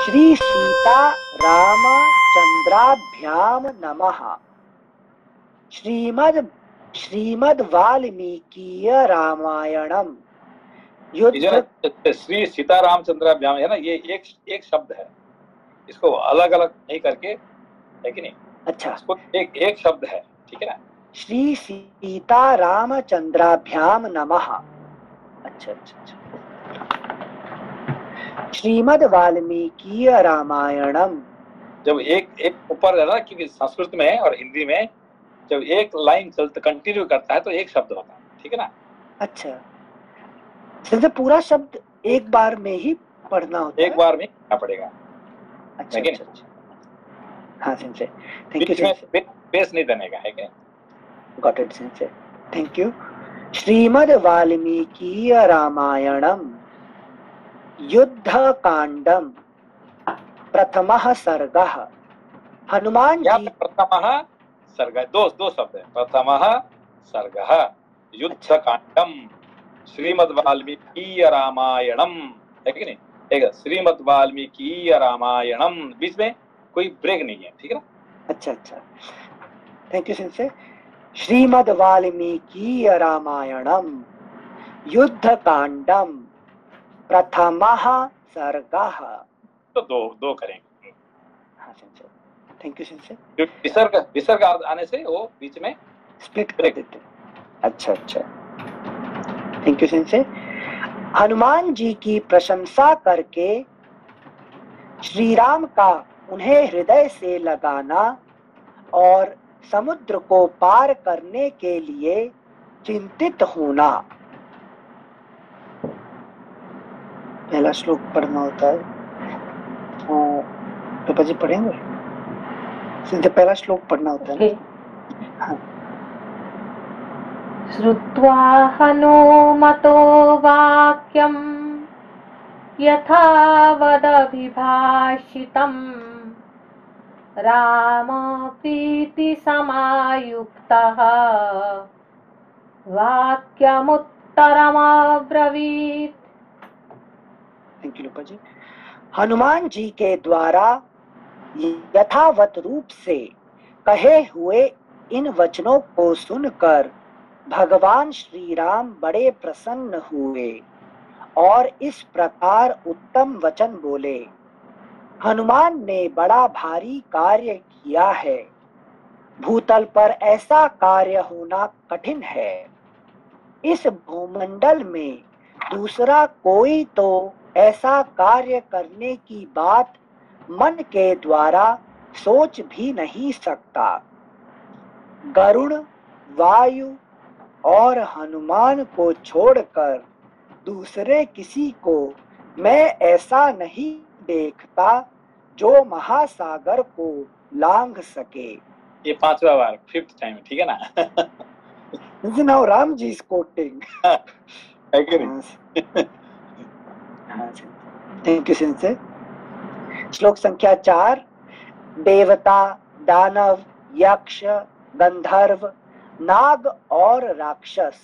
श्री सीता रामचंद्राभ्याम नमः। श्रीमद् वाल्मीकीय रामायणम युद्ध। श्री सीता रामचंद्राभ्याम है ना, ये एक शब्द है, इसको अलग अलग नहीं करके, है कि नहीं? अच्छा, इसको एक शब्द है, ठीक है ना? श्री सीता रामचंद्राभ्याम नमः। अच्छा अच्छा अच्छा। श्रीमद् वाल्मीकीय रामायणम, जब एक ऊपर है ना, क्योंकि संस्कृत में और हिंदी में जब एक लाइन चलता कंटिन्यू करता है तो एक शब्द होता है, ठीक है ना? अच्छा, जैसे पूरा शब्द एक बार में ही पढ़ना होता है? एक बार में पढ़ना पड़ेगा। अच्छा अच्छा अच्छा। हाँ सिंसे, थैंक यू। स्पेस नहीं देने का है क्या? Got it sensei, thank you. श्रीमद् वाल्मीकीय रामायणम युद्ध कांडम प्रथमः सर्गः। हनुमान जी। प्रथमः सर्ग, दो शब्द है, प्रथमः सर्गः युद्ध कांडम श्रीमद् वाल्मीकीय रामायणम, है कि नहीं? एक श्रीमद् वाल्मीकीय रामायणम, बीच में कोई ब्रेक नहीं है, ठीक है ना? अच्छा अच्छा, थैंक यू सिंसे। श्रीमद् वाल्मीकीय रामायणम युद्ध कांडम प्रथमः सर्गः। तो दो करेंगे। हाँ सिंसे, थैंक यू सिंसे। विसर्ग आने से वो बीच में स्प्लिट कर देते। अच्छा अच्छा, थैंक यू सिंसे। हनुमान जी की प्रशंसा करके श्री राम का उन्हें हृदय से लगाना और समुद्र को पार करने के लिए चिंतित होना। पहला श्लोक पढ़ना होता है। पापा जी पढ़ेंगे? सिंधे पहला श्लोक पढ़ना होता है। हाँ। श्रुत्वा हनुमतो वाक्यं यथावदभिभाषितम् राम प्रीतिसमायुक्तः वाक्यमुत्तरमब्रवीत्। थैंक यू रूपा जी। हनुमान जी के द्वारा यथावत रूप से कहे हुए इन वचनों को सुनकर भगवान श्री राम बड़े प्रसन्न हुए और इस प्रकार उत्तम वचन बोले। हनुमान ने बड़ा भारी कार्य किया है। भूतल पर ऐसा कार्य होना कठिन है। इस भूमंडल में दूसरा कोई तो ऐसा कार्य करने की बात मन के द्वारा सोच भी नहीं सकता। गरुड़, वायु और हनुमान को छोड़कर दूसरे किसी को मैं ऐसा नहीं देखता जो महासागर को लांघ सके। ये पांचवा बार, फिफ्थ टाइम, ठीक है ना? Now Ram ji is quoting. Thank you sensei. श्लोक संख्या 4। देवता, दानव, यक्ष, गंधर्व, नाग और राक्षस।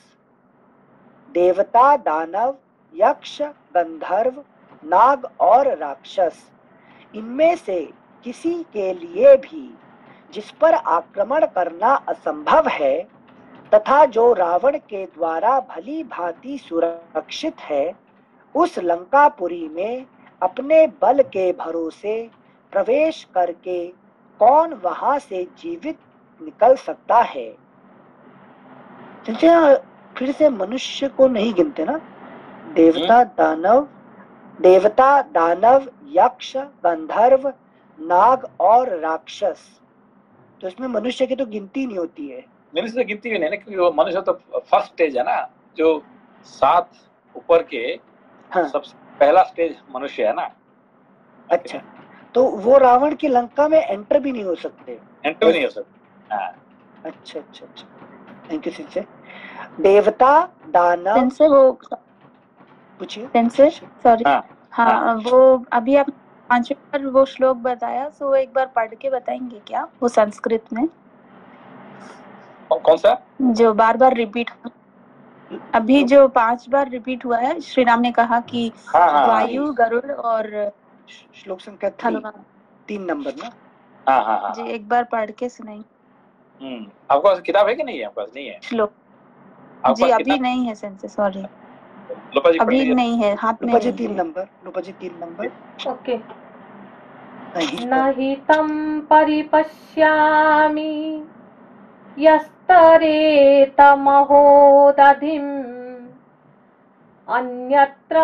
देवता, दानव, यक्ष, गंधर्व, नाग और राक्षस, इनमें से किसी के लिए भी जिस पर आक्रमण करना असंभव है तथा जो रावण के द्वारा भली भांति सुरक्षित है, उस लंकापुरी में अपने बल के भरोसे प्रवेश करके कौन वहां से जीवित निकल सकता है? फिर से मनुष्य को नहीं गिनते ना? देवता, दानव, यक्ष, गंधर्व, नाग और राक्षस, तो इसमें मनुष्य की तो गिनती नहीं होती है। मनुष्य तो गिनती भी नहीं ना, क्योंकि वो मनुष्य तो फर्स्ट स्टेज है ना, जो 7 ऊपर के। हाँ। सबसे पहला स्टेज मनुष्य है ना। अच्छा, तो वो रावण की लंका में एंटर भी नहीं हो सकते? एंटर भी नहीं हो सकते। हाँ। अच्छा अच्छा अच्छा, थैंक यू सिंसे। देवता, दानव, सिंसे वो पूछिए। सिंसे, सॉरी। हाँ, हाँ, वो अभी आप 5 बार वो श्लोक बताया, सो एक बार पढ़ के बताएंगे क्या वो संस्कृत में? कौन सा जो बार बार रिपीट, अभी जो 5 बार रिपीट हुआ है, श्री राम ने कहा कि वायु, गरुड़ और श्लोक संख्या 3 हनुमान 3 नंबर ना। हाँ हाँ हाँ जी एक बार पढ़ के सुनाइए। आपके पास किताब है कि नहीं है? आपके पास नहीं है? श्लोक आपके जी पास अभी किताब? नहीं है सेंसे, सॉरी लोपा जी पढ़ अभी लीजिए। नहीं है, हाथ में रूपा जी नहीं 3 है। नंबर, रूपा जी 3 नंबर। ओके। नहीं न हि तं परिपश्यामि यस्तरेतमहोदधिम् अन्यत्र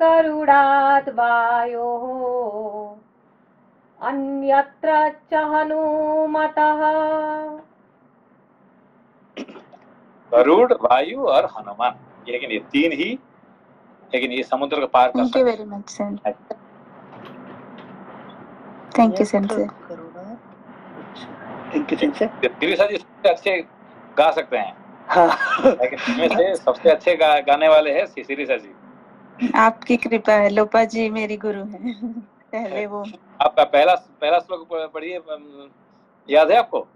गरुडाद् वायोः अन्यत्र च हनुमतः। गरुड़, वायु और हनुमान, लेकिन ये 3 ही, लेकिन ये समुद्र को पार कर थैंक यू सकते very much sensei, thank you sensei. Thank you sensei. Shirisha ji सबसे अच्छे गा सकते हैं, हाँ लेकिन इनमें से सबसे अच्छे गाने वाले हैं शिरीषा जी। आपकी कृपा है, लोपा जी मेरी गुरु है। पहले वो आपका पहला श्लोक पढ़िए, याद है आपको?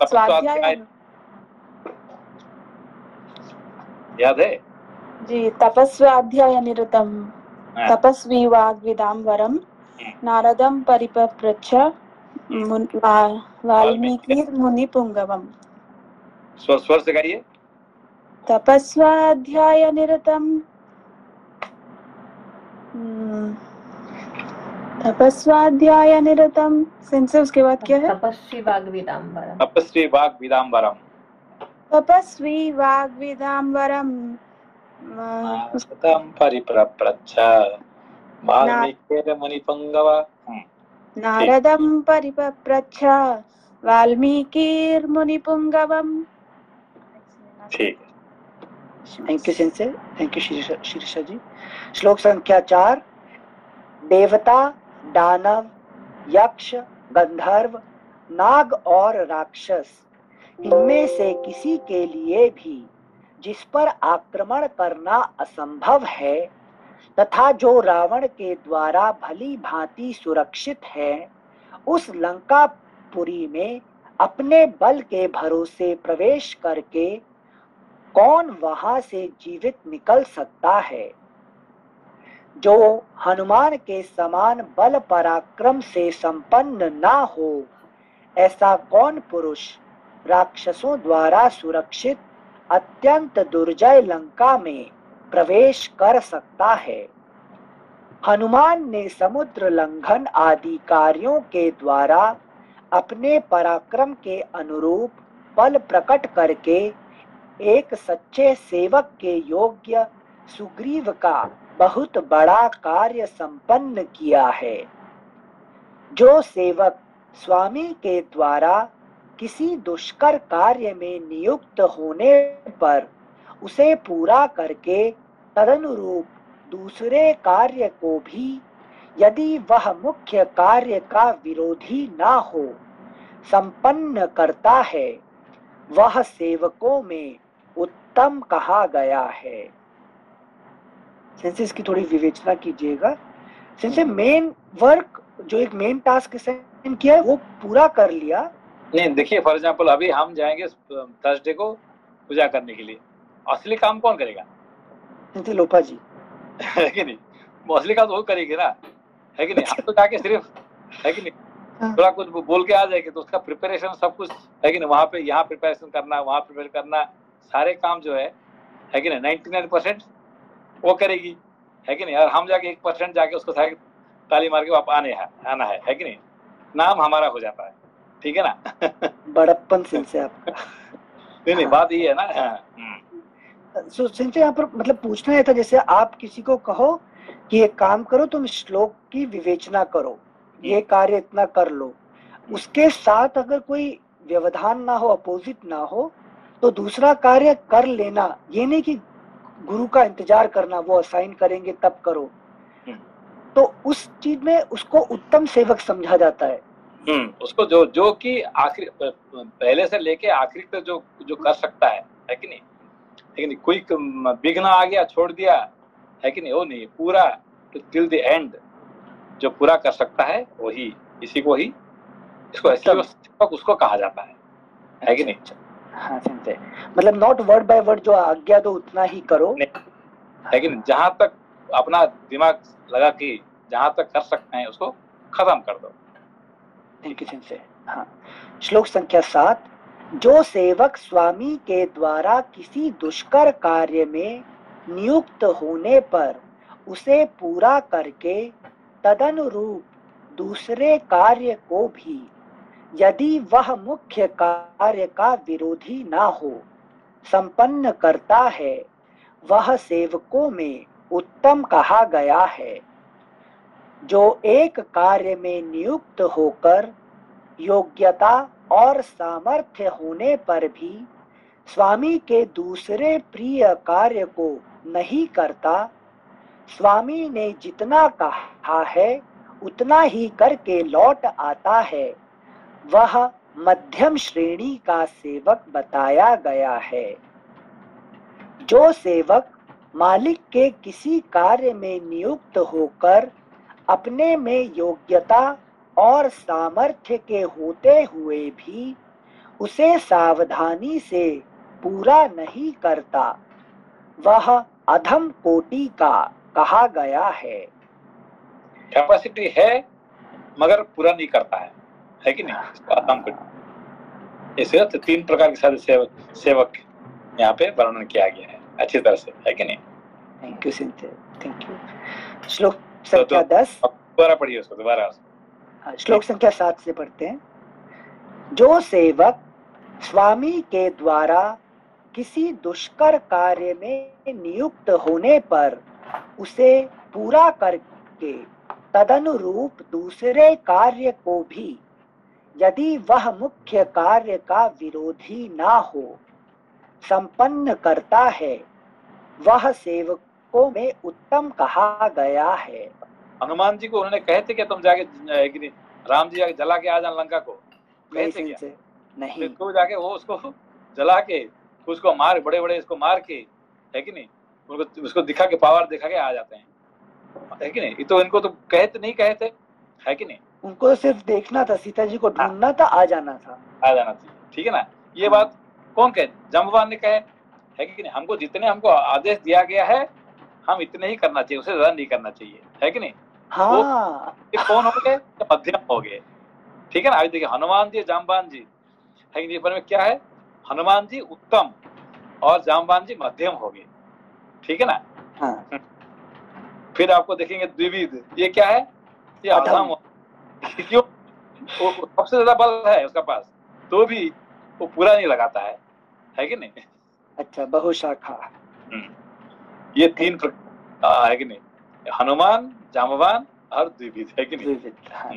स्वाध्याय याद है जी। तपस्वाध्याय निरतम तपस्वी वाग्विदाम्बरम नारदम परिपप्रच्छ वाल्मीकि मुनिपुंगवम। स्वर से गाइए। तपस्वाध्याय निरतम तपस्वाध्याय निरतम सेंसे, उसके बाद क्या है? तपस्वी वाग्विदाम्बरम। तपस्वी वाग्विदाम्बरम। तपस्वी वाग्विदाम्बरम नारदं परिप्रच्छ वाल्मीकिर् मुनिपुंगव। नारदं परिपप्रच्छ वाल्मीकिर्मुनिपुंगवम। ठीक है, thank you sensei, thank you Shirisha ji. श्लोक संख्या 4। देवता, दानव, यक्ष, गंधर्व, नाग और राक्षस, इनमें से किसी के लिए भी जिस पर आक्रमण करना असंभव है तथा जो रावण के द्वारा भली भांति सुरक्षित है, उस लंकापुरी में अपने बल के भरोसे प्रवेश करके कौन वहां से जीवित निकल सकता है? जो हनुमान के समान बल पराक्रम से संपन्न ना हो, ऐसा कौन पुरुष राक्षसों द्वारा सुरक्षित अत्यंत दुर्जय लंका में प्रवेश कर सकता है? हनुमान ने समुद्र लंघन आदि कार्यों के द्वारा अपने पराक्रम के अनुरूप बल प्रकट करके एक सच्चे सेवक के योग्य सुग्रीव का बहुत बड़ा कार्य संपन्न किया है। जो सेवक स्वामी के द्वारा किसी दुष्कर कार्य में नियुक्त होने पर उसे पूरा करके तदनुरूप दूसरे कार्य को भी, यदि वह मुख्य कार्य का विरोधी ना हो, संपन्न करता है, वह सेवकों में उत्तम कहा गया है। सेंसेस की थोड़ी विवेचना कीजिएगा। सेंसे मेन वर्क, जो एक मेन टास्क असाइन किया है वो पूरा कर लिया। नहीं देखिए, फॉर एग्जांपल अभी हम जाएंगे थर्सडे को पूजा करने के लिए, असली काम कौन करेगा? सेंसे लोपा जी है कि नहीं? वो असली काम तो वो करेगी ना, है कि नहीं? हम तो जाके सिर्फ, है कि नहीं, थोड़ा कुछ बोल के आ जाएंगे, तो उसका प्रिपरेशन सब कुछ, है कि नहीं, वहाँ पे यहाँ प्रिपरेशन करना, वहाँ प्रिपेयर करना, सारे काम जो है कि नहीं, 99% वो करेगी, है कि नहीं? और हम जाके 1% जाके उसको ताली मार के वापस आना है कि नहीं? नाम हमारा हो जाता है, ठीक है ना? बड़प्पन सेंसे आपका। नहीं बात ये है ना। सो सेंसे यहाँ पर मतलब पूछना है था, जैसे आप किसी को कहो कि ये काम करो, तुम श्लोक की विवेचना करो, ये कार्य इतना कर लो, उसके साथ अगर कोई व्यवधान ना हो, अपोजिट ना हो, तो दूसरा कार्य कर लेना। ये नहीं कि गुरु का इंतजार करना, वो असाइन करेंगे तब करो, तो उस चीज में उसको उत्तम सेवक समझा जाता है। उसको जो कि आखिरी पहले से लेके आखिरी तक जो कर सकता है कि नहीं? लेकिन कोई विघ्न आ गया, छोड़ दिया, है कि नहीं, वो नहीं, पूरा टिल द एंड जो पूरा कर सकता है वही, इसी को ही इसको उसको कहा जाता है कि नहीं? हाँ सेंसे, मतलब नॉट वर्ड बाय वर्ड जो आज्ञा दो उतना ही करो, है कि नहीं? जहां तक अपना दिमाग लगा के जहां तक कर सकते हैं उसको खत्म कर दो। Thank you sensei. हाँ, श्लोक संख्या 7। जो सेवक स्वामी के द्वारा किसी दुष्कर कार्य में नियुक्त होने पर उसे पूरा करके तदनुरूप दूसरे कार्य को भी, यदि वह मुख्य कार्य का विरोधी ना हो, संपन्न करता है, वह सेवकों में उत्तम कहा गया है। जो एक कार्य में नियुक्त होकर योग्यता और सामर्थ्य होने पर भी स्वामी के दूसरे प्रिय कार्य को नहीं करता, स्वामी ने जितना कहा है उतना ही करके लौट आता है, वह मध्यम श्रेणी का सेवक बताया गया है। जो सेवक मालिक के किसी कार्य में नियुक्त होकर अपने में योग्यता और सामर्थ्य के होते हुए भी उसे सावधानी से पूरा नहीं करता, वह अधम कोटि का कहा गया है। कैपेसिटी है मगर पूरा नहीं करता है कि नहीं, इसको अधम कोटि। इसे 3 प्रकार के साथ सेवक यहाँ पे वर्णन किया गया है अच्छी तरह से, है कि नहीं। Thank you sensei, thank you. श्लोक संख्या 10 दोबारा पढ़िए उसको, दोबारा। श्लोक संख्या 7 से पढ़ते हैं। जो सेवक स्वामी के द्वारा किसी दुष्कर कार्य में नियुक्त होने पर उसे पूरा करके तदनुरूप दूसरे कार्य को भी, यदि वह मुख्य कार्य का विरोधी ना हो, संपन्न करता है, वह सेवकों में उत्तम कहा गया है। हनुमान जी को उन्होंने कहे थे कि तुम जाके राम जी जला के आ जाना लंका को, कहे थे क्या? नहीं, तो जाके वो उसको जला के उसको मार, बड़े बड़े इसको मार के, है कि नहीं, उनको उसको दिखा के पावर दिखा के आ जाते हैं, है कि नहीं। ये तो इनको तो कहे थे, नहीं कहे थे, है कि नहीं। उनको सिर्फ देखना था, सीता जी को ढूंढना था, आ जाना था, आ जाना चाहिए, ठीक है ना। ये बात कौन कहे? जम्बवान ने कहे, है कि नहीं। हमको जितने हमको आदेश दिया गया है हम इतने ही करना चाहिए, उससे ज्यादा नहीं करना चाहिए, है कि नहीं। हाँ, ये कौन हो गए? मध्यम हो गए, ठीक है ना। अभी देखिए हनुमान जी, जामवान जी, है कि पर में क्या है, हनुमान जी उत्तम और जामवान जी मध्यम हो गए, ठीक है ना। हाँ। फिर आपको देखेंगे द्विविध, ये क्या है, ये अधम। क्यों? वो सबसे ज्यादा बल है उसका पास, तो भी वो पूरा नहीं लगाता है कि नहीं। अच्छा, बहुशाखा। ये 3 प्रकार, है कि नहीं, हनुमान, जामवान और द्विविध, है कि नहीं। हाँ,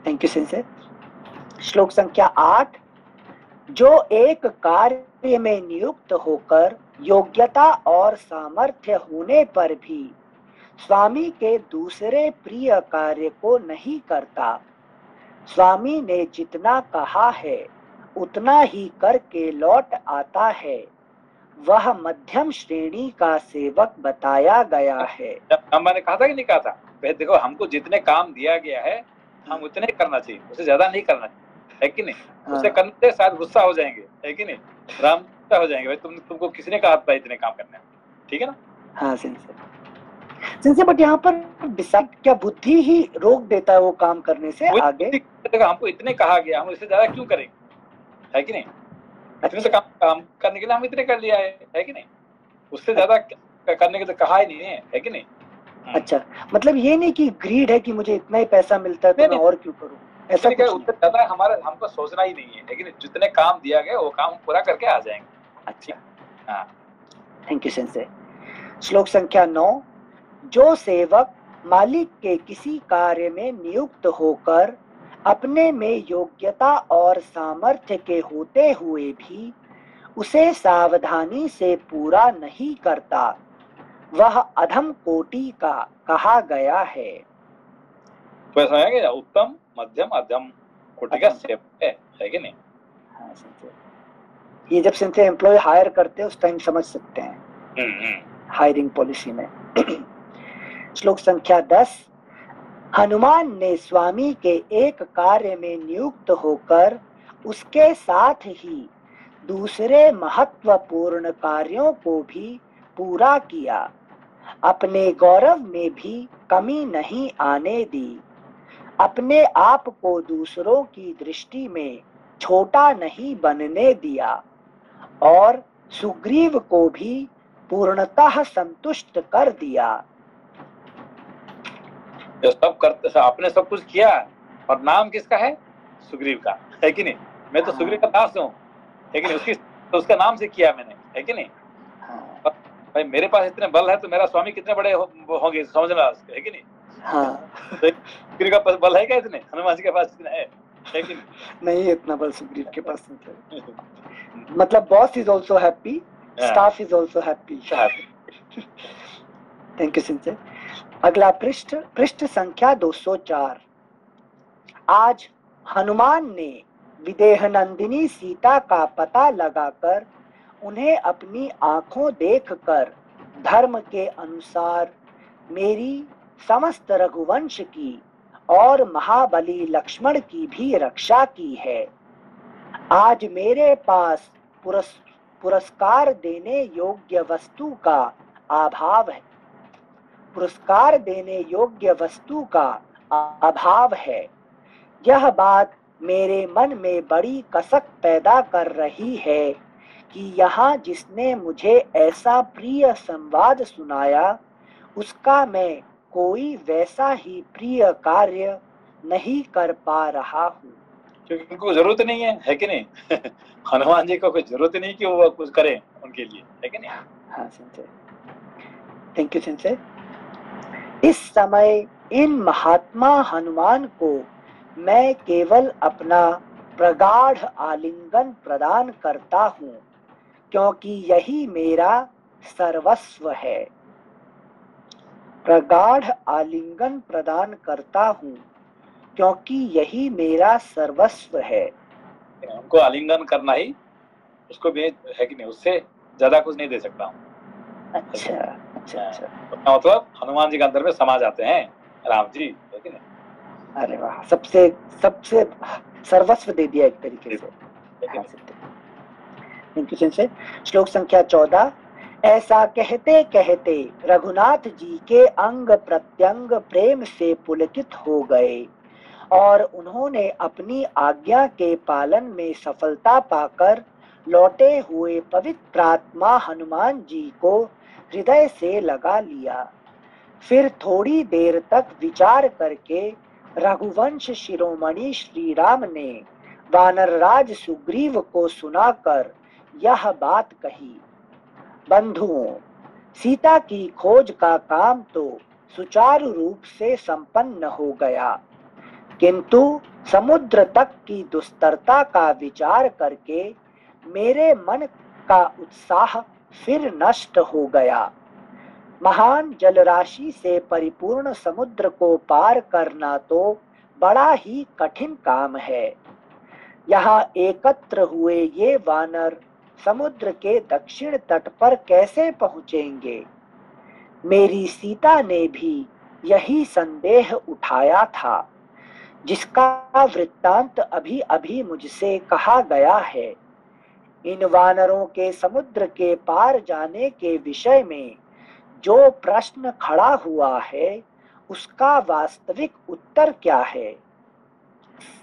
थैंक यू सिंसे। श्लोक संख्या 8। जो एक कार्य में नियुक्त होकर योग्यता और सामर्थ्य होने पर भी स्वामी के दूसरे प्रिय कार्य को नहीं करता, स्वामी ने जितना कहा है उतना ही करके लौट आता है, वह मध्यम श्रेणी का सेवक बताया गया है। मैंने कहा था कि नहीं कहा था? देखो हमको जितने काम दिया गया है हम उतने करना चाहिए, उससे ज्यादा नहीं करना चाहिए, है कि नहीं। उससे करने से शायद गुस्सा हो जाएंगे, है कि नहीं, राम गुस्सा हो जाएंगे, भाई तुमको किसने कहा था इतने काम करने, ठीक है ना। हाँ सिंसे, बट यहाँ पर क्या बुद्धि ही रोक देता है वो काम करने से आगे। हमको इतने कहा गया, हम इससे ज्यादा क्यों करेंगे, है कि नहीं। इतने तो काम करने के लिए हम इतने कर लिया है कि नहीं, उससे ज्यादा करने के तो कहा ही नहीं है कि नहीं। अच्छा, मतलब ये नहीं कि ग्रीड है कि मुझे इतना ही पैसा मिलता है तो मैं और क्यों करूं, ऐसा कुछ नहीं। उससे ज्यादा हमको सोचना ही नहीं है कि नहीं, जितने काम दिया गया वो काम पूरा करके आ जाएंगे। अच्छा, हाँ, थैंक यू सेंसे। श्लोक संख्या 9। जो सेवक मालिक के किसी कार्य में नियुक्त होकर अपने में योग्यता और सामर्थ्य के होते हुए भी उसे सावधानी से पूरा नहीं करता, वह अधम कोटि का कहा गया है। तो ऐसा है कि उत्तम, मध्यम, अधम कोटि का सेवक है कि नहीं। हाँ, ये जब सिंपली एम्प्लॉय हायर करते हैं उस टाइम समझ सकते हैं हायरिंग पॉलिसी में। श्लोक संख्या 10। हनुमान ने स्वामी के एक कार्य में नियुक्त होकर उसके साथ ही दूसरे महत्वपूर्ण कार्यों को भी पूरा किया, अपने गौरव में भी कमी नहीं आने दी, अपने आप को दूसरों की दृष्टि में छोटा नहीं बनने दिया और सुग्रीव को भी पूर्णतः संतुष्ट कर दिया। जो सब करते, आपने सब कुछ किया और नाम किसका है? सुग्रीव का, है कि नहीं? मैं तो सुग्रीव का दास हूँ, है कि नहीं? तो उसका नाम से किया मैंने, है कि नहीं? भाई मेरे पास इतने बल है तो मेरा स्वामी कितने बड़े होंगे, समझना, है कि नहीं? हाँ। तो सुग्रीव का पास बल है क्या इतने? हनुमान जी के पास इतने है कि नहीं? नहीं, इतना बल सुग्रीव के पास नहीं है। मतलब boss is also happy, staff is also happy. Thank you sensei. अगला पृष्ठ संख्या 204। आज हनुमान ने विदेह नंदिनी सीता का पता लगाकर उन्हें अपनी आंखों देखकर धर्म के अनुसार मेरी समस्त रघुवंश की और महाबली लक्ष्मण की भी रक्षा की है। आज मेरे पास पुरस्कार देने योग्य वस्तु का अभाव है, पुरस्कार देने योग्य वस्तु का अभाव है। यह बात मेरे मन में बड़ी कसक पैदा कर रही है कि यहाँ जिसने मुझे ऐसा प्रिय संवाद सुनाया उसका मैं कोई वैसा ही प्रिय कार्य नहीं कर पा रहा हूँ, क्योंकि उनको जरूरत नहीं है कि नहीं? हनुमान जी को कोई जरूरत नहीं कि वो कुछ करें उनके लिए, है कि नहीं? हाँ सिंचय, थैंक यू सिंचय। इस समय इन महात्मा हनुमान को मैं केवल अपना प्रगाढ़ आलिंगन प्रदान करता हूँ, क्योंकि यही मेरा सर्वस्व है। प्रगाढ़ आलिंगन प्रदान करता हूँ क्योंकि यही मेरा सर्वस्व है। उनको आलिंगन करना ही उसको भी, है कि नहीं? उससे ज्यादा कुछ नहीं दे सकता हूँ। अच्छा अच्छा अच्छा, मतलब हनुमान जी के अंदर में समा जाते हैं राम जी, है कि नहीं? अरे वाह, सबसे सबसे सर्वस्व दे दिया एक तरीके से। Thank you sensei. श्लोक संख्या 14। ऐसा कहते कहते रघुनाथ जी के अंग प्रत्यंग प्रेम से पुलकित हो गए और उन्होंने अपनी आज्ञा के पालन में सफलता पाकर लौटे हुए पवित्रात्मा हनुमान जी को हृदय से लगा लिया। फिर थोड़ी देर तक विचार करके रघुवंश शिरोमणि श्री राम ने वानरराज सुग्रीव को सुनाकर यह बात कही। बंधुओं, सीता की खोज का काम तो सुचारू रूप से संपन्न हो गया, किंतु समुद्र तक की दुस्तरता का विचार करके मेरे मन का उत्साह फिर नष्ट हो गया। महान जलराशि से परिपूर्ण समुद्र को पार करना तो बड़ा ही कठिन काम है। यहाँ एकत्र हुए ये वानर समुद्र के दक्षिण तट पर कैसे पहुंचेंगे? मेरी सीता ने भी यही संदेह उठाया था, जिसका वृत्तांत अभी अभी मुझसे कहा गया है। इन वानरों के समुद्र के पार जाने के विषय में जो प्रश्न खड़ा हुआ है उसका वास्तविक उत्तर क्या है?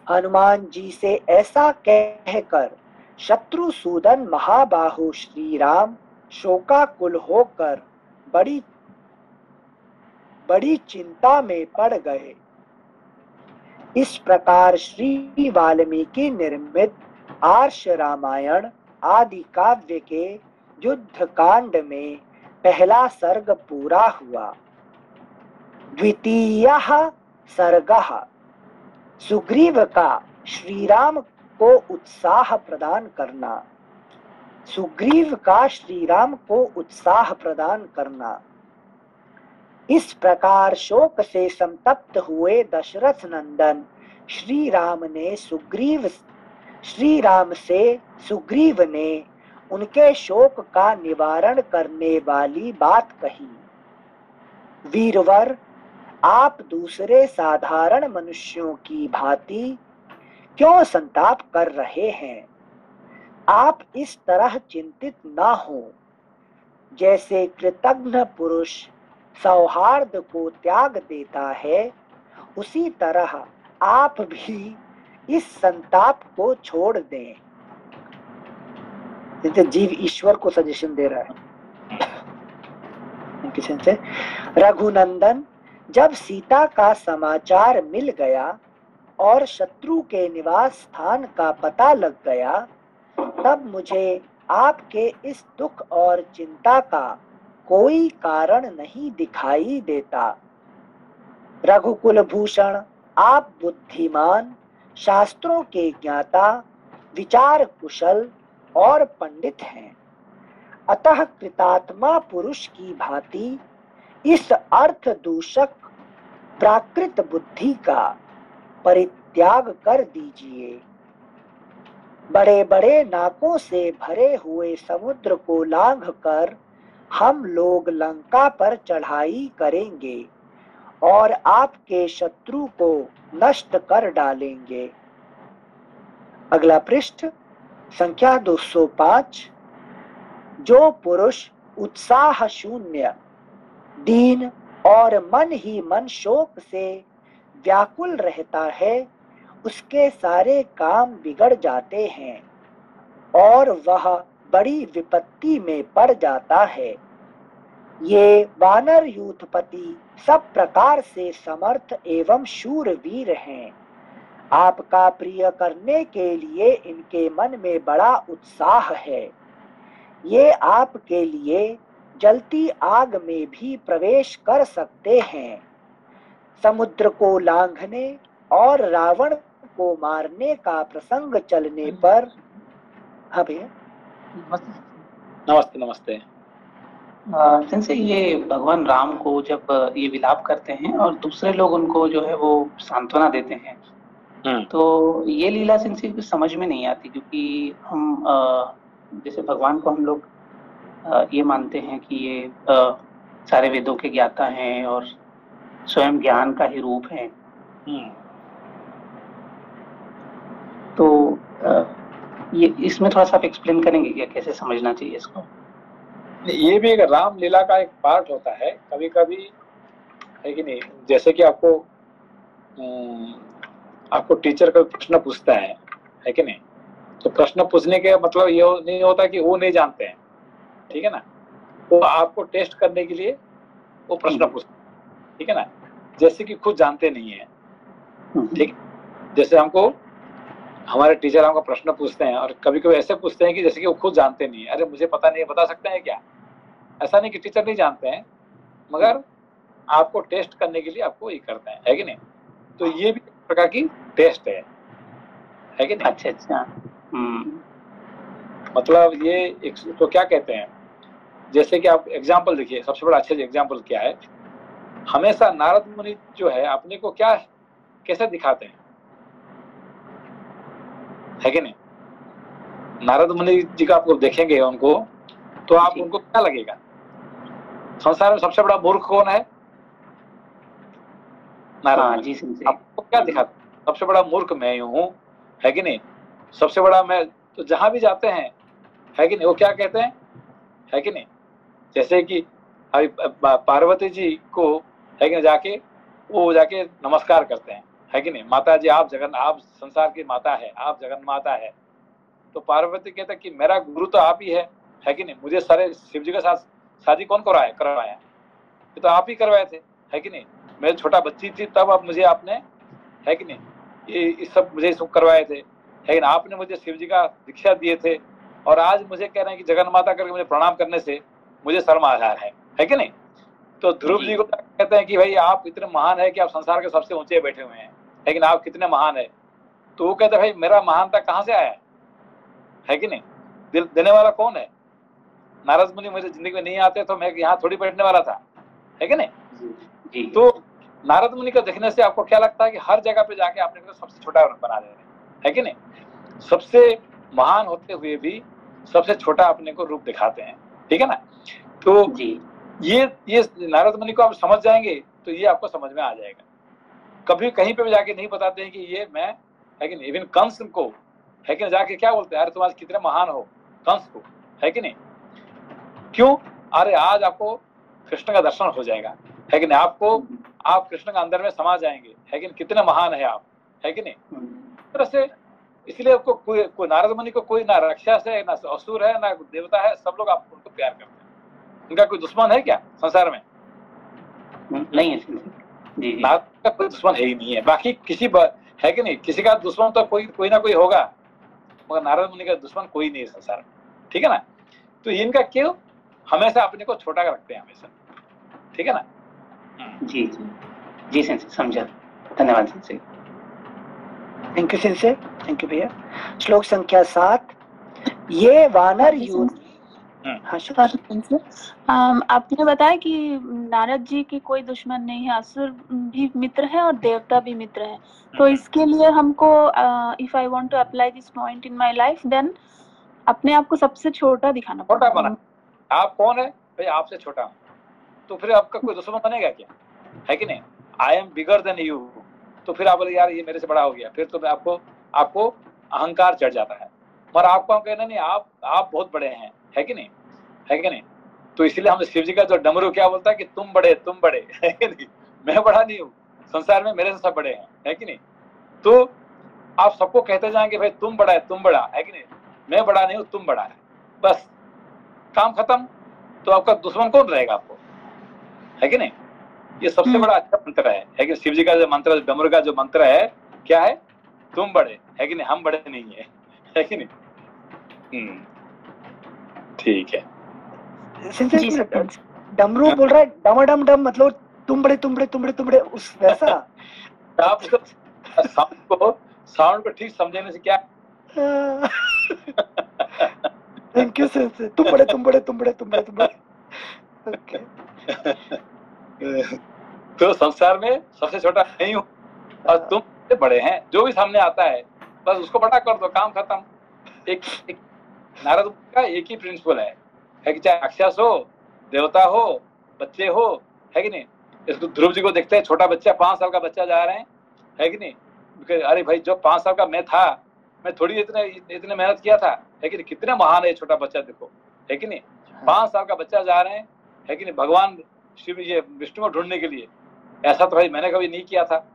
हनुमान जी से ऐसा कहकर शत्रुसूदन महाबाहु श्री राम शोकाकुल होकर बड़ी चिंता में पड़ गए। इस प्रकार श्री वाल्मीकि निर्मित आर्ष रामायण आदि काव्य के युद्ध कांड में पहला सर्ग पूरा हुआ। द्वितीयः सर्गः सुग्रीव का श्री राम को उत्साह प्रदान करना। सुग्रीव का श्री राम को उत्साह प्रदान करना। इस प्रकार शोक से संतप्त हुए दशरथ नंदन श्री राम से सुग्रीव ने उनके शोक का निवारण करने वाली बात कही। वीरवर, आप दूसरे साधारण मनुष्यों की भांति क्यों संताप कर रहे हैं? आप इस तरह चिंतित ना हो। जैसे कृतघ्न पुरुष सौहार्द को त्याग देता है, उसी तरह आप भी इस संताप को छोड़ दें। जैसे जीव ईश्वर को सजेशन दे रहा है। से रघुनंदन, जब सीता का समाचार मिल गया और शत्रु के निवास स्थान का पता लग गया, तब मुझे आपके इस दुख और चिंता का कोई कारण नहीं दिखाई देता। रघुकुल भूषण, आप बुद्धिमान, शास्त्रों के ज्ञाता, विचार कुशल और पंडित हैं। अतः कृतात्मा पुरुष की भांति इस अर्थ दूषक प्राकृत बुद्धि का परित्याग कर दीजिए। बड़े बड़े नाकों से भरे हुए समुद्र को लांघकर हम लोग लंका पर चढ़ाई करेंगे और आपके शत्रु को नष्ट कर डालेंगे। अगला पृष्ठ संख्या 205। जो पुरुष उत्साह शून्य, दीन और मन ही मन शोक से व्याकुल रहता है, उसके सारे काम बिगड़ जाते हैं और वह बड़ी विपत्ति में पड़ जाता है। ये वानर यूथपति सब प्रकार से समर्थ एवं शूरवीर हैं। आपका प्रिय करने के लिए इनके मन में बड़ा उत्साह है। ये आपके लिए जलती आग में भी प्रवेश कर सकते हैं। समुद्र को लांघने और रावण को मारने का प्रसंग चलने पर, हाँ भैया नमस्ते नमस्ते। जैसे ये भगवान राम को जब ये विलाप करते हैं और दूसरे लोग उनको जो है वो सांत्वना देते हैं, तो ये लीला सिंह कुछ समझ में नहीं आती, क्योंकि हम जैसे भगवान को हम लोग ये मानते हैं कि ये सारे वेदों के ज्ञाता हैं और स्वयं ज्ञान का ही रूप है। तो ये इसमें थोड़ा सा आप एक्सप्लेन करेंगे क्या, कैसे समझना चाहिए इसको? ये भी एक राम लीला का एक पार्ट होता है कभी कभी, है कि नहीं। जैसे कि आपको टीचर कोई प्रश्न पूछता है कि नहीं, तो प्रश्न पूछने के मतलब ये नहीं होता कि वो नहीं जानते हैं, ठीक है ना। वो आपको टेस्ट करने के लिए वो प्रश्न पूछते हैं, ठीक है ना। जैसे कि खुद जानते नहीं है, ठीक। जैसे हमको हमारे टीचर हमको प्रश्न पूछते हैं और कभी कभी ऐसे पूछते हैं कि जैसे कि वो खुद जानते नहीं है। अरे मुझे पता नहीं है, बता सकते हैं क्या? ऐसा नहीं कि टीचर नहीं जानते हैं, मगर आपको टेस्ट करने के लिए आपको ये करते हैं, है कि नहीं। तो ये भी एक प्रकार की टेस्ट है कि नहीं। अच्छा। मतलब ये एक तो क्या कहते हैं, जैसे कि आप एग्जाम्पल देखिए, सबसे बड़ा अच्छे एग्जाम्पल क्या है। हमेशा नारद मुनि जो है अपने को क्या कैसे दिखाते हैं, है कि नहीं। नारद मुनि जी का आपको देखेंगे उनको, तो आप उनको क्या लगेगा, संसार में सबसे बड़ा मूर्ख कौन है? नारद जी। आपको क्या दिखाते? सबसे बड़ा मूर्ख मैं ही हूँ, है कि नहीं। सबसे बड़ा मैं, तो जहां भी जाते हैं, है कि नहीं, वो क्या कहते हैं, है कि नहीं। जैसे कि पार्वती जी को, है कि नहीं, जाके नमस्कार करते हैं, है कि नहीं। माता जी आप संसार की माता है, आप जगन माता है। तो पार्वती कहते हैं कि मेरा गुरु तो आप ही है कि नहीं। मुझे सारे शिव जी के साथ शादी कौन करवाया? ये तो आप ही करवाए थे, है कि नहीं। मैं छोटा बच्ची थी तब आप मुझे आपने, है कि नहीं, ये सब मुझे सब करवाए थे, लेकिन आपने मुझे शिव जी का दीक्षा दिए थे। और आज मुझे कह रहे हैं कि जगन माता करके मुझे प्रणाम करने से मुझे शर्म आ रहा है कि नहीं। तो ध्रुव जी को कहते हैं कि भाई आप इतने महान है कि आप संसार के सबसे ऊंचे बैठे हुए हैं, लेकिन आप कितने महान है। तो वो कहते हैं भाई मेरा महानता कहाँ से आया है कि नहीं। देने वाला कौन है? नारद मुनि मेरी जिंदगी में नहीं आते तो मैं यहाँ थोड़ी बैठने वाला था, है कि नहीं जी। तो नारद मुनि को देखने से आपको क्या लगता है कि हर जगह पे जाके आपने को सबसे छोटा बना दे रहे हैं, है कि नहीं। सबसे महान होते हुए भी सबसे छोटा अपने को रूप दिखाते हैं, ठीक है ना। तो जी ये नारद मुनि को आप समझ जाएंगे तो ये आपको समझ में आ जाएगा। कभी कहीं पे भी जाके नहीं बताते हैं कि ये मैं, है कि नहीं। इवन कंस को, है कि नहीं, जाके क्या बोलते हैं, अरे तुम आज कितने महान हो, कंस को, है कि नहीं। क्यों? अरे आज आपको कृष्ण का दर्शन हो जाएगा, है कि नहीं? आपको, आप कृष्ण का अंदर में समा जाएंगे, है कि नहीं? कितने महान है आप, है कि नहीं? इस तरह से इसलिए आपको कोई नारद मुनि को कोई ना राक्षस है, ना असुर है, ना देवता है, सब लोग आप उनको प्यार करते हैं। उनका कोई दुश्मन है क्या संसार में? नहीं है जी। नारद का कोई दुश्मन है ही नहीं है। बाकी किसी है कि नहीं, किसी का दुश्मन तो कोई ना कोई होगा, मगर नारद मुनि का दुश्मन कोई नहीं है संसार में, ठीक है ना? तो इनका क्यों हमेशा अपने को छोटा रखते हैं हमेशा, ठीक है ना? जी जी जी सेंसे, समझा। धन्यवाद सेंसे। Thank you sensei, thank you भैया। श्लोक संख्या 7। ये वानर यूथ। आपने बताया कि नारद जी की कोई दुश्मन नहीं है, असुर भी मित्र है और देवता भी मित्र है। तो इसके लिए हमको if I want to apply this point in my life, then अपने आप को सबसे छोटा दिखाना पड़ेगा। आप कौन है भाई? आपसे छोटा हूँ, तो फिर आपका कोई दुश्मन बनेगा क्या, है कि नहीं? I am bigger than you, तो फिर आप बोले यार ये मेरे से बड़ा हो गया, फिर तो आपको अहंकार चढ़ जाता है। पर आपको हम कहना नहीं, आप बहुत बड़े हैं, है कि नहीं? है कि नहीं? तो इसलिए हम शिव जी का जो डमरू क्या बोलता है कि तुम बड़े, है कि नहीं? मैं बड़ा नहीं हूँ, संसार में मेरे से सब बड़े हैं, है कि नहीं? तो आप सबको कहते जाएंगे भाई तुम बड़ा है कि नहीं? मैं बड़ा नहीं हूँ, तुम बड़ा है, बस काम खत्म। तो आपका दुश्मन कौन रहेगा आपको, है कि नहीं? ये सबसे बड़ा अच्छा मंत्र है कि शिव जी का जो मंत्र, डमरू का जो मंत्र है, क्या है? तुम बड़े, है कि नहीं? हम बड़े नहीं है कि नहीं? ठीक है। डमरू बोल रहा है डम डम, मतलब तुम बड़े उस वैसा। आप साउंड को ठीक समझने से क्या? Thank you sir. तुम बड़े। ओके। तो संसार में सबसे छोटा नहीं हूँ और तुम बड़े हैं। जो भी सामने आता है बस उसको बड़ा कर दो, काम खत्म। एक नारद का एक ही प्रिंसिपल है कि चाहे राक्षस हो, देवता हो, बच्चे हो, है कि नहीं? इसको ध्रुव जी को देखते हैं, छोटा बच्चा, 5 साल का बच्चा जा रहे हैं, है कि नहीं? अरे भाई जो 5 साल का मैं था, मैं थोड़ी इतने मेहनत किया था, है कि नहीं? कितना महान है छोटा बच्चा, देखो, है कि नहीं? 5 साल का बच्चा जा रहे हैं, है कि नहीं? भगवान शिव ये विष्णु को ढूंढने के लिए। ऐसा तो भाई मैंने कभी नहीं किया था।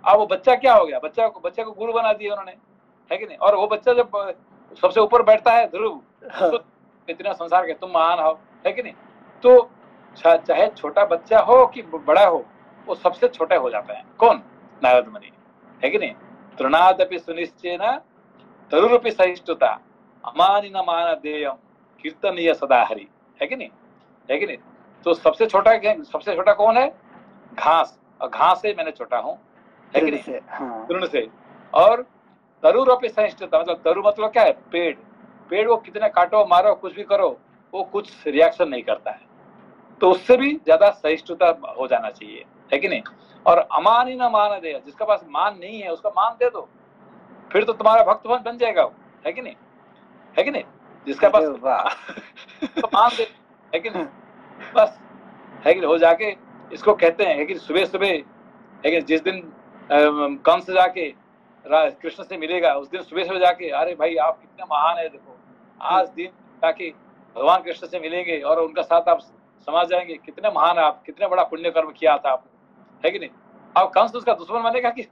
अब वो बच्चा क्या हो गया? बच्चे को गुरु बना दिया उन्होंने, है कि नहीं? और वो बच्चा जब सबसे ऊपर बैठता है ध्रुव, तो इतना संसार के तुम महान हो, है कि नहीं? तो चाहे छोटा बच्चा हो कि बड़ा हो, वो सबसे छोटे हो जाता है। कौन? नारद मुनि, है कि नहीं? तृणादपि सुनिश्चयेन तरुरपि सहिष्णुता अमानिन मानदेयम कीर्तनीय सदा हरि, है कि नहीं? है कि नहीं? तो सबसे छोटा कौन है? घास, और घास से मैंने छोटा हूँ, है कि नहीं? तृण से। और तरुरपि सहिष्णुता, मतलब तरु मतलब क्या है? पेड़ वो कितने काटो मारो कुछ भी करो, वो कुछ रिएक्शन नहीं करता है। तो उससे भी ज्यादा सहिष्णुता हो जाना चाहिए, है कि नहीं? और अमान ही न मान दे, जिसका पास मान नहीं है उसका मान दे दो, फिर तो तुम्हारा भक्त बन जाएगा वो, है कि नहीं? है कि नहीं? जिसका पास तो मान दे, है कि नहीं? बस, है कि नहीं? हो जाके इसको कहते हैं कि सुबह है कि जिस दिन कंस जाके कृष्ण से मिलेगा, उस दिन सुबह जाके अरे भाई आप कितने महान है, देखो आज दिन जाके भगवान कृष्ण से मिलेंगे और उनका साथ आप समझ जाएंगे कितने महान है आप, कितने बड़ा पुण्य कर्म किया था आपने, है कि नहीं? अब कंस उसका दुश्मन बनेगा कि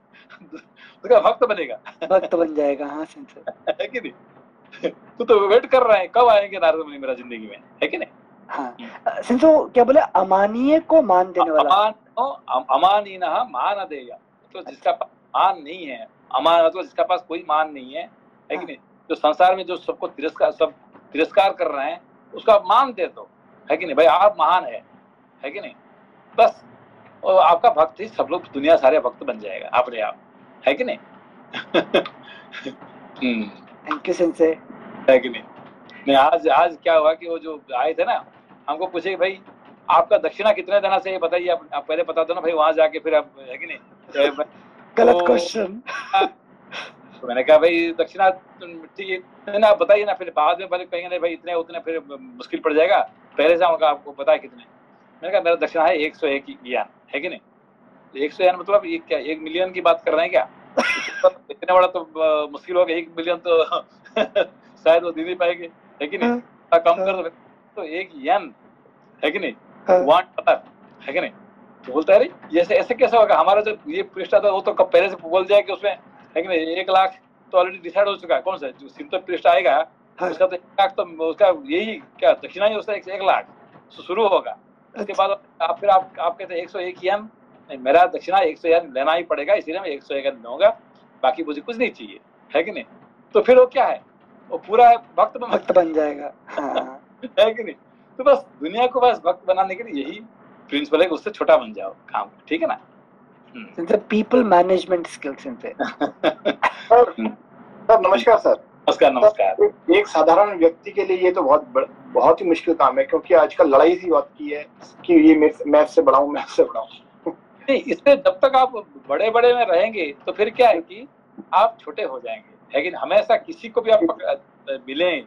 उसका भक्त बनेगा? भक्त बन जाएगा। हाँ सेंसर, है कि नहीं? तो वेट कर रहे हैं कब आएंगे नारद मुनि मेरा जिंदगी में, है कि नहीं? हाँ सेंसर क्या बोले? अमानीय को मान देने वाला। अमानीनः मान देया, तो जिसका पास मान नहीं है, अमान मतलब जिसका पास कोई मान नहीं है कि नहीं? जो संसार में जो सबको तिरस्कार कर रहे हैं उसका मान दे दो, है कि नहीं? भाई आप महान है कि नहीं? बस और आपका भक्त ही सब लोग, दुनिया सारे भक्त बन जाएगा अपने आप, है कि नहीं? थैंक यू सेंसर, है कि नहीं? आज क्या हुआ कि वो जो आए थे ना, हमको पूछे भाई आपका दक्षिणा कितने देना चाहिए बताइए, आप पहले बता दो ना भाई, वहां जाके फिर आप, है कि नहीं? गलत क्वेश्चन। तो मैंने कहा भाई दक्षिणा ठीक है ना, आप बताइए ना, फिर बाद में पहले कहेंगे नहीं भाई इतने उतने, फिर मुश्किल पड़ जाएगा, पहले से आपको पता है कितने। मैंने कहा मेरा दक्षिणा है 101 ज्ञान, है कि नहीं? 101 मतलब ये क्या 1 मिलियन की बात कर रहे हैं क्या? इतने बड़ा तो मुश्किल होगा, 1 मिलियन तो शायद वो दे नहीं पाएंगे, है कि नहीं? कम कर दो तो 1 यन, है कि नहीं? वांट अदर, है कि नहीं? तो बोलता है अरे जैसे ऐसे कैसे होगा, हमारा जो ये पृष्ठ था वो तो कब पहले से बोल जाए कि उसमें, है कि नहीं, 1 लाख तो ऑलरेडी डिसाइड हो चुका है। कौन सा जो सिंपल पृष्ठ आएगा उसका तो 1 लाख, तो उसका यही क्या दक्षिणा ही उसका 1 लाख शुरू होगा। उसके बाद आप फिर आप कहते हैं 101 यन, मेरा दक्षिणा 100 यन लेना ही पड़ेगा, इसीलिए मैं 101 यन लूंगा, बाकी मुझे कुछ नहीं चाहिए, है कि नहीं? तो फिर वो क्या है, वो पूरा भक्त बन जाएगा। हाँ। है कि नहीं? तो बस दुनिया को बस भक्त बनाने के लिए यही प्रिंसिपल है, उससे छोटा बन जाओ काम, ठीक है ना? पीपल मैनेजमेंट स्किल्स इनसे। सर नमस्कार। सर नमस्कार। एक साधारण व्यक्ति के लिए ये तो बहुत ही मुश्किल काम है, क्योंकि आजकल लड़ाई सी बात की है कि ये मैं इससे बड़ा हूँ, मैं इससे बड़ा हूँ। नहीं, इससे जब तक आप बड़े बड़े में रहेंगे तो फिर क्या है कि आप छोटे हो जाएंगे। लेकिन हमेशा किसी को भी आप मिले,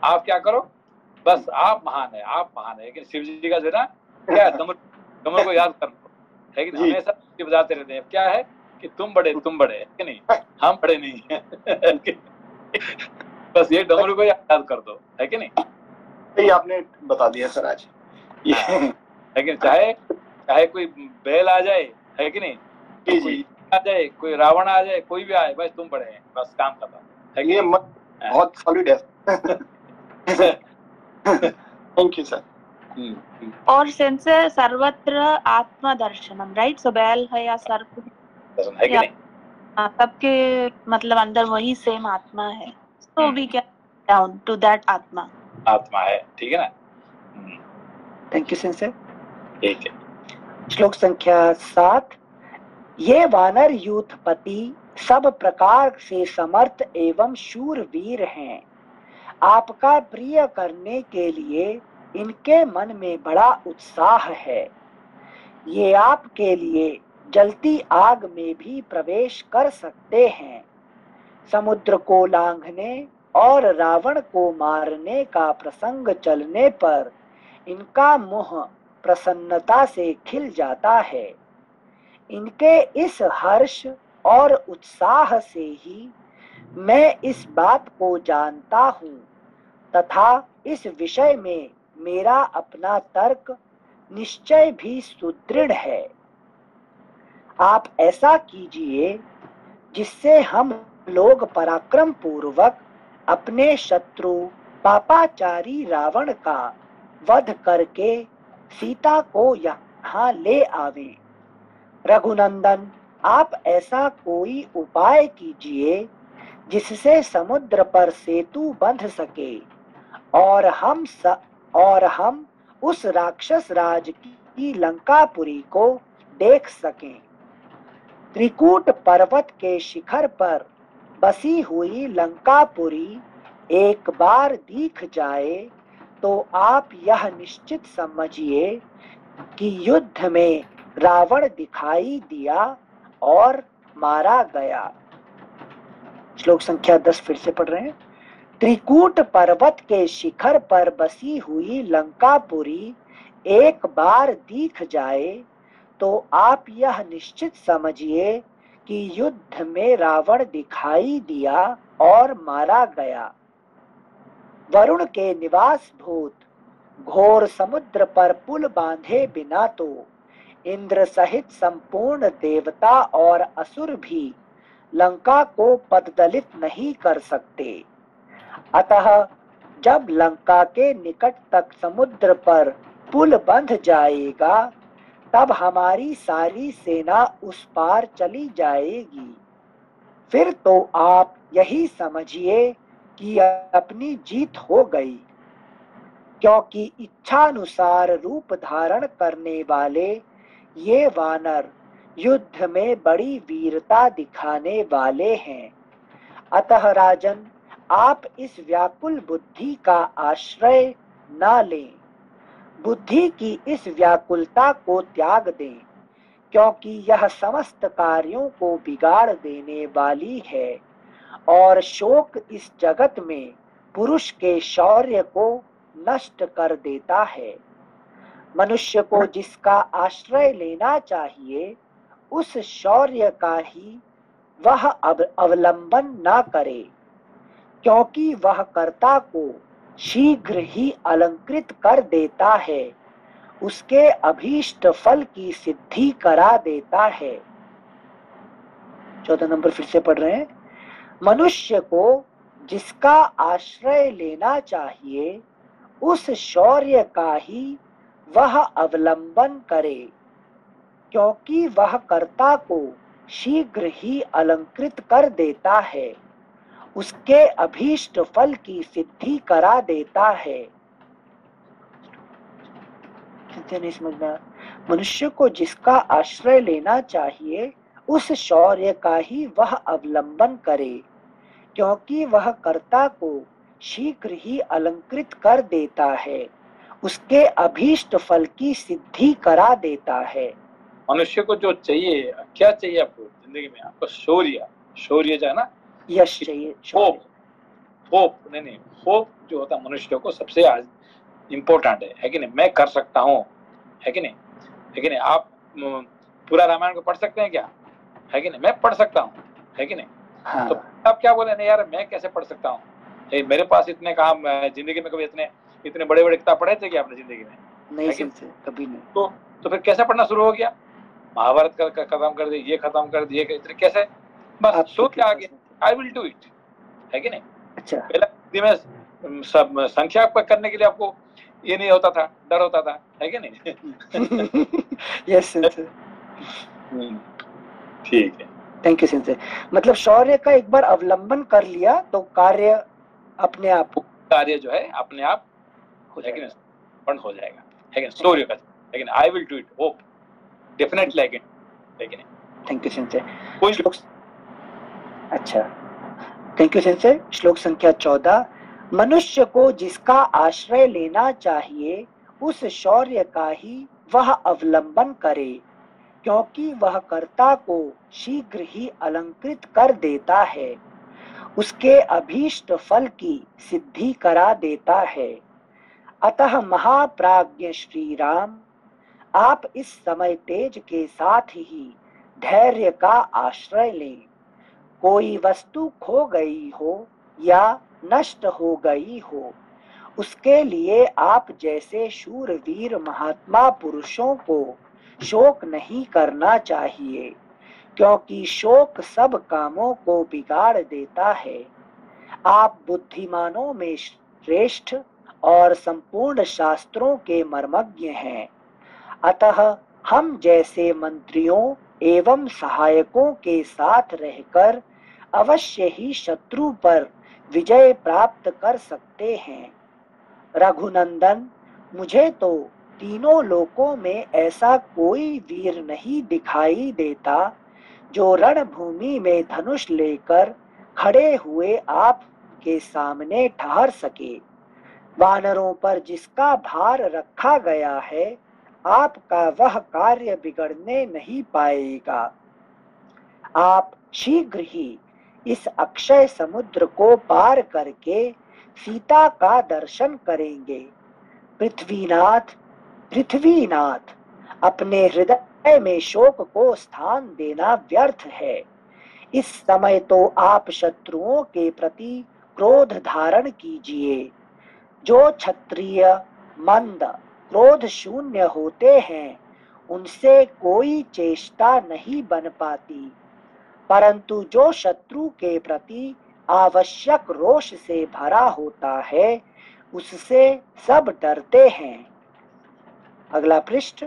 आप क्या करो, बस आप महान है, आप महान है। लेकिन शिव जी का जो ना क्या है, डमरू को याद कर लो, है कि हमेशा बजाते रहते हैं। क्या है कि तुम बड़े है कि नहीं, हम बड़े नहीं है। बस ये डमरू को याद कर दो, है कि नहीं? ये आपने बता दिया सर आज। लेकिन चाहे कोई बैल आ जाए, है कि नहीं, कोई आ जाए, कोई रावण आ जाए, कोई भी आए, बस तुम बड़े हैं, बस काम खत्म, है कि ये बहुत सॉलिड है। Thank you sir. और सेंसे सर्वत्र आत्मदर्शनम, राइट? सो बैल है या सर्प है कि नहीं, सबके मतलब अंदर वही सेम आत्मा है। So we get down to that आत्मा है, ठीक है ना? Thank you sensei. ठीक है। श्लोक संख्या 7। ये वानर यूथपति सब प्रकार से समर्थ एवं शूरवीर हैं। आपका प्रिय करने के लिए इनके मन में बड़ा उत्साह है। ये आपके लिए जलती आग में भी प्रवेश कर सकते हैं। समुद्र को लांघने और रावण को मारने का प्रसंग चलने पर इनका मुंह प्रसन्नता से खिल जाता है। इनके इस हर्ष और उत्साह से ही मैं इस बात को जानता हूँ तथा इस विषय में मेरा अपना तर्क निश्चय भी सुदृढ़ है। आप ऐसा कीजिए जिससे हम लोग पराक्रम पूर्वक अपने शत्रु पापाचारी रावण का वध करके सीता को यहाँ ले आवें। रघुनंदन, आप ऐसा कोई उपाय कीजिए जिससे समुद्र पर सेतु बंध सके और हम उस राक्षस राज की लंकापुरी को देख सकें। त्रिकूट पर्वत के शिखर पर बसी हुई लंकापुरी एक बार दिख जाए तो आप यह निश्चित समझिए कि युद्ध में रावण दिखाई दिया और मारा गया। श्लोक संख्या 10 फिर से पढ़ रहे हैं। त्रिकूट पर्वत के शिखर पर बसी हुई लंकापुरी एक बार दिख जाए तो आप यह निश्चित समझिए कि युद्ध में रावण दिखाई दिया और मारा गया। वरुण के निवास भूत घोर समुद्र पर पुल बांधे बिना तो इंद्र सहित संपूर्ण देवता और असुर भी लंका को पददलित नहीं कर सकते। अतः जब लंका के निकट तक समुद्र पर पुल बंध जाएगा तब हमारी सारी सेना उस पार चली जाएगी। फिर तो आप यही समझिए कि अपनी जीत हो गई, क्योंकि इच्छानुसार रूप धारण करने वाले ये वानर युद्ध में बड़ी वीरता दिखाने वाले हैं। अतः राजन, आप इस व्याकुल बुद्धि का आश्रय न लें। बुद्धि की इस व्याकुलता को त्याग दें, क्योंकि यह समस्त कार्यों को बिगाड़ देने वाली है और शोक इस जगत में पुरुष के शौर्य को नष्ट कर देता है। मनुष्य को जिसका आश्रय लेना चाहिए उस शौर्य का ही वह अवलंबन न करे, क्योंकि वह कर्ता को शीघ्र ही अलंकृत कर देता है उसके अभीष्ट फल की सिद्धि करा देता है। 14 नंबर फिर से पढ़ रहे हैं। मनुष्य को जिसका आश्रय लेना चाहिए उस शौर्य का ही वह अवलंबन करे, क्योंकि वह कर्ता को शीघ्र ही अलंकृत कर देता है, उसके अभीष्ट फल की सिद्धि करा देता है। नहीं समझ में? मनुष्य को जिसका आश्रय लेना चाहिए उस शौर्य का ही वह अवलंबन करे, क्योंकि वह कर्ता को शीघ्र ही अलंकृत कर देता है, उसके अभीष्ट फल की सिद्धि करा देता है। मनुष्य को जो चाहिए, क्या चाहिए आपको जिंदगी में? आपको शौर्य, शौर्य जो है ना, यश चाहिए, होप, होप नहीं, होप जो होता है मनुष्य को सबसे इम्पोर्टेंट है कि नहीं? मैं कर सकता हूँ, है कि नहीं? है कि नहीं? आप पूरा रामायण को पढ़ सकते हैं क्या? है कि नहीं? मैं पढ़ सकता हूँ, है कि नहीं? हाँ। तो आप क्या बोले? नहीं यार, मैं कैसे पढ़ सकता हूँ? मेरे पास इतने काम, जिंदगी में कभी इतने बड़े बड़े किताब पढ़े थे क्या आपने जिंदगी में? नहीं सुनते, कभी नहीं। तो फिर कैसे पढ़ना शुरू हो गया? महाभारत का खत्म कर दिए, ये खत्म कर दिए, कैसे? बस सोच आगे, आई विल डू इट, है कि नहीं? अच्छा। पहले में सब संख्या करने के लिए आपको ये नहीं होता था, डर होता था, है कि नहीं? यस सर, ठीक है, थैंक यू सर। मतलब शौर्य का एक बार अवलंबन कर लिया तो कार्य अपने आप, कार्य जो है अपने आप हो जाएगा, पूर्ण हो जाएगा, है कि नहीं? शौर्य का, लेकिन I will do it, hope definitely, है कि नहीं? Thank you sir. कोई श्लोक? अच्छा, थैंक यू सर। श्लोक संख्या 14। मनुष्य को जिसका आश्रय लेना चाहिए उस शौर्य का ही वह अवलंबन करे, क्योंकि वह कर्ता को शीघ्र ही अलंकृत कर देता है, उसके अभीष्ट फल की सिद्धि करा देता है। अतः महाप्राज्ञ श्री राम, आप इस समय तेज के साथ ही धैर्य का आश्रय लें। कोई वस्तु खो गई हो या नष्ट हो गई हो, उसके लिए आप जैसे शूरवीर महात्मा पुरुषों को शोक नहीं करना चाहिए, क्योंकि शोक सब कामों को बिगाड़ देता है। आप बुद्धिमानों में श्रेष्ठ और संपूर्ण शास्त्रों के मर्मज्ञ हैं, अतः हम जैसे मंत्रियों एवं सहायकों के साथ रहकर अवश्य ही शत्रु पर विजय प्राप्त कर सकते हैं। रघुनंदन, मुझे तो तीनों लोकों में ऐसा कोई वीर नहीं दिखाई देता जो रणभूमि में धनुष लेकर खड़े हुए आपके सामने ठहर सके। वानरों पर जिसका भार रखा गया है, आपका वह कार्य बिगड़ने नहीं पाएगा। आप शीघ्र ही इस अक्षय समुद्र को पार करके सीता का दर्शन करेंगे। पृथ्वीनाथ, अपने हृदय में शोक को स्थान देना व्यर्थ है। इस समय तो आप शत्रुओं के प्रति क्रोध धारण कीजिए। जो क्षत्रिय मंद क्रोध शून्य होते हैं, उनसे कोई चेष्टा नहीं बन पाती, परंतु जो शत्रु के प्रति आवश्यक रोष से भरा होता है, उससे सब डरते हैं। अगला पृष्ठ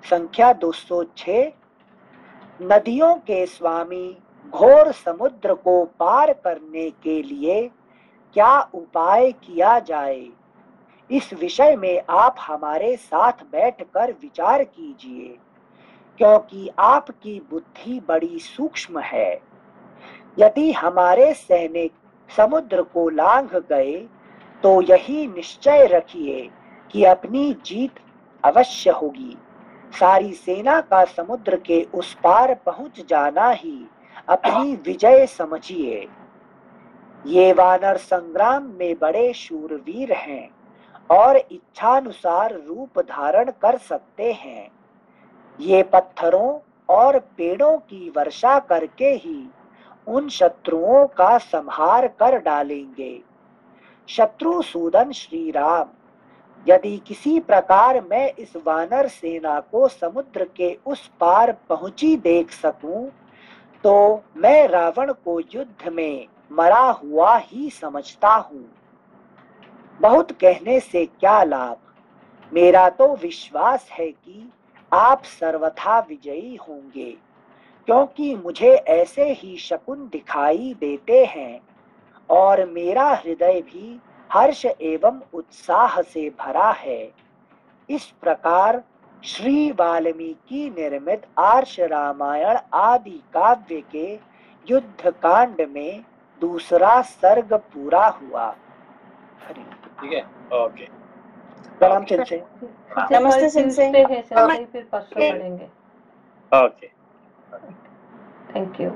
संख्या 206। नदियों के स्वामी घोर समुद्र को पार करने के लिए क्या उपाय किया जाए, इस विषय में आप हमारे साथ बैठकर विचार कीजिए, क्योंकि आपकी बुद्धि बड़ी सूक्ष्म है। यदि हमारे सैनिक समुद्र को लांघ गए तो यही निश्चय रखिए कि अपनी जीत अवश्य होगी। सारी सेना का समुद्र के उस पार पहुंच जाना ही अपनी विजय समझिए। ये वानर संग्राम में बड़े शूरवीर हैं और इच्छानुसार रूप धारण कर सकते हैं। ये पत्थरों और पेड़ों की वर्षा करके ही उन शत्रुओं का संहार कर डालेंगे। शत्रुसूदन श्री राम, यदि किसी प्रकार मैं इस वानर सेना को समुद्र के उस पार पहुंची देख सकूं, तो मैं रावण को युद्ध में मरा हुआ ही समझता हूं। बहुत कहने से क्या लाभ, मेरा तो विश्वास है कि आप सर्वथा विजयी होंगे, क्योंकि मुझे ऐसे ही शकुन दिखाई देते हैं और मेरा हृदय भी हर्ष एवं उत्साह से भरा है। इस प्रकार श्री वाल्मीकि निर्मित आर्ष रामायण आदि काव्य के युद्ध कांड में दूसरा सर्ग पूरा हुआ। ठीक है, ओके। प्रणाम सेंसे। नमस्ते सेंसे। फिर परसों पढ़ेंगे। Okay, thank you.